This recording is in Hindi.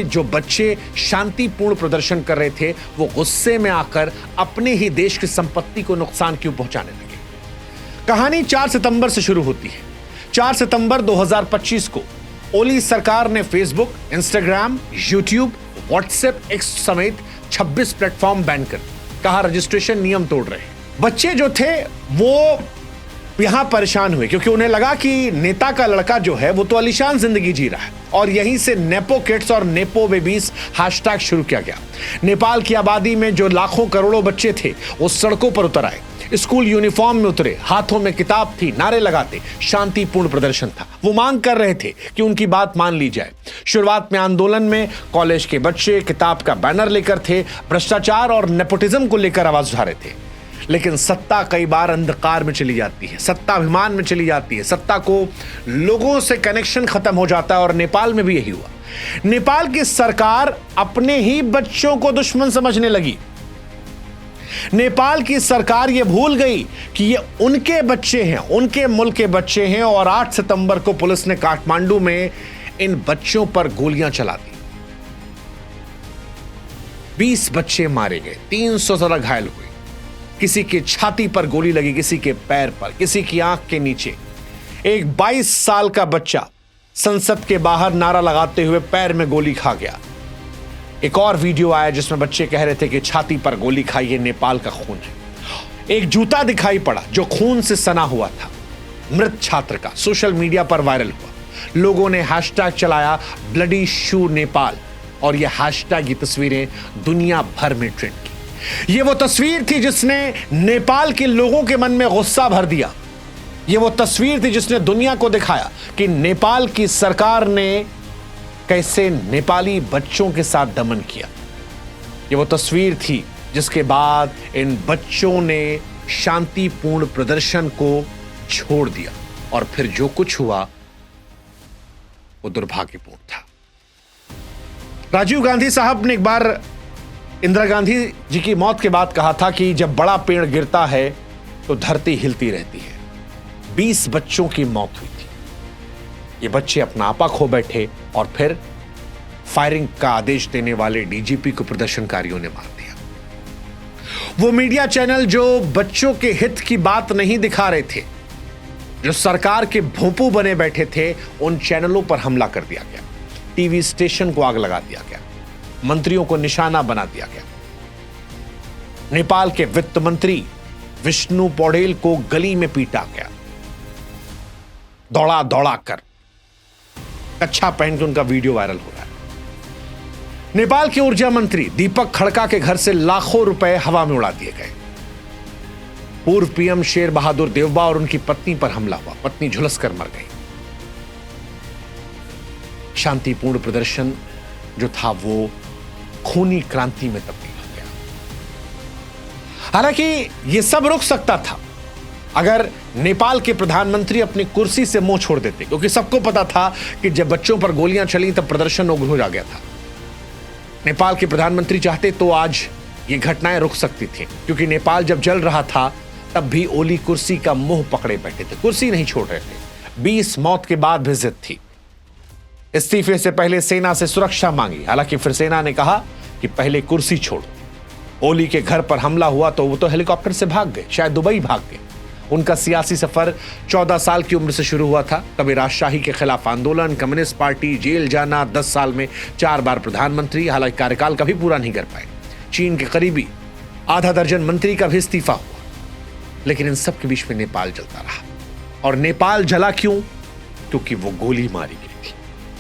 जो बच्चे शांतिपूर्ण प्रदर्शन कर रहे थे वो गुस्से में आकर अपने ही देश की संपत्ति को नुकसान क्यों पहुंचाने लगे। कहानी 4 सितंबर से शुरू होती है। 4 सितंबर 2025 को ओली सरकार ने Facebook, Instagram, YouTube, WhatsApp, x समेत 26 प्लेटफॉर्म बैन कर कहा रजिस्ट्रेशन नियम तोड़ रहे हैं। बच्चे जो थे वो यहां परेशान हुए क्योंकि उन्हें लगा कि नेता का लड़का जो है वो तो आलीशान जिंदगी जी रहा है और यहीं से नेपो किड्स और नेपो बेबीज हैशटैग शुरू किया गया। नेपाल की आबादी में जो लाखों करोड़ों बच्चे थे वो सड़कों पर उतर आए, स्कूल यूनिफॉर्म में उतरे, हाथों में किताब थी, नारे लगाते, शांतिपूर्ण प्रदर्शन था। वो मांग कर रहे थे कि उनकी बात मान ली जाए। शुरुआत में आंदोलन में कॉलेज के बच्चे किताब का बैनर लेकर थे, भ्रष्टाचार और नेपोटिज्म को लेकर आवाज उठा रहे थे। लेकिन सत्ता कई बार अंधकार में चली जाती है, सत्ता अभिमान में चली जाती है, सत्ता को लोगों से कनेक्शन खत्म हो जाता है और नेपाल में भी यही हुआ। नेपाल की सरकार अपने ही बच्चों को दुश्मन समझने लगी। नेपाल की सरकार यह भूल गई कि ये उनके बच्चे हैं, उनके मुल्क के बच्चे हैं और 8 सितंबर को पुलिस ने काठमांडू में इन बच्चों पर गोलियां चला दी। 20 बच्चे मारे गए, 300 से ज्यादा घायल हुए। किसी की छाती पर गोली लगी, किसी के पैर पर, किसी की आंख के नीचे। एक 22 साल का बच्चा संसद के बाहर नारा लगाते हुए पैर में गोली खा गया। एक और वीडियो आया जिसमें बच्चे कह रहे थे कि छाती पर गोली खाई, ये नेपाल का खून है। एक जूता दिखाई पड़ा जो खून से सना हुआ था, मृत छात्र का, सोशल मीडिया पर वायरल हुआ। लोगों ने हैशटैग चलाया ब्लडी शू नेपाल और यह हैशटैग, ये तस्वीरें दुनिया भर में ट्रेंड की। ये वो तस्वीर थी जिसने नेपाल के लोगों के मन में गुस्सा भर दिया। ये वो तस्वीर थी जिसने दुनिया को दिखाया कि नेपाल की सरकार ने कैसे नेपाली बच्चों के साथ दमन किया। ये वो तस्वीर थी जिसके बाद इन बच्चों ने शांतिपूर्ण प्रदर्शन को छोड़ दिया और फिर जो कुछ हुआ वो दुर्भाग्यपूर्ण था। राजीव गांधी साहब ने एक बार इंदिरा गांधी जी की मौत के बाद कहा था कि जब बड़ा पेड़ गिरता है तो धरती हिलती रहती है। 20 बच्चों की मौत हुई थी। ये बच्चे अपना आपा खो बैठे और फिर फायरिंग का आदेश देने वाले डीजीपी को प्रदर्शनकारियों ने मार दिया। वो मीडिया चैनल जो बच्चों के हित की बात नहीं दिखा रहे थे, जो सरकार के भोंपू बने बैठे थे, उन चैनलों पर हमला कर दिया गया। टीवी स्टेशन को आग लगा दिया गया, मंत्रियों को निशाना बना दिया गया। नेपाल के वित्त मंत्री विष्णु पौडेल को गली में पीटा गया, दौड़ा दौड़ा कर, कच्छा पहन के उनका वीडियो वायरल हो रहा है। नेपाल के ऊर्जा मंत्री दीपक खड़का के घर से लाखों रुपए हवा में उड़ा दिए गए। पूर्व पीएम शेर बहादुर देवबा और उनकी पत्नी पर हमला हुआ, पत्नी झुलसकर मर गई। शांतिपूर्ण प्रदर्शन जो था वो खूनी क्रांति में तब्दील हो गया। हालांकि यह सब रुक सकता था अगर नेपाल के प्रधानमंत्री अपनी कुर्सी से मुंह छोड़ देते, क्योंकि सबको पता था कि जब बच्चों पर गोलियां चली तब प्रदर्शन उग्र हो गया था। नेपाल के प्रधानमंत्री चाहते तो आज ये घटनाएं रुक सकती थी, क्योंकि नेपाल जब जल रहा था तब भी ओली कुर्सी का मुंह पकड़े बैठे थे, कुर्सी नहीं छोड़ रहे थे। 20 मौत के बाद भी जिद थी। इस्तीफे से पहले सेना से सुरक्षा मांगी, हालांकि फिर सेना ने कहा कि पहले कुर्सी छोड़ो। ओली के घर पर हमला हुआ तो वो तो हेलीकॉप्टर से भाग गए, शायद दुबई भाग गए। उनका सियासी सफर 14 साल की उम्र से शुरू हुआ था। कभी राजशाही के खिलाफ आंदोलन, कम्युनिस्ट पार्टी, जेल जाना, 10 साल में 4 बार प्रधानमंत्री, हालांकि कार्यकाल कभी पूरा नहीं कर पाए। चीन के करीबी आधा दर्जन मंत्री का भी इस्तीफा हुआ। लेकिन इन सब के बीच में नेपाल जलता रहा। और नेपाल जला क्यों? क्योंकि वो गोली मारी गई।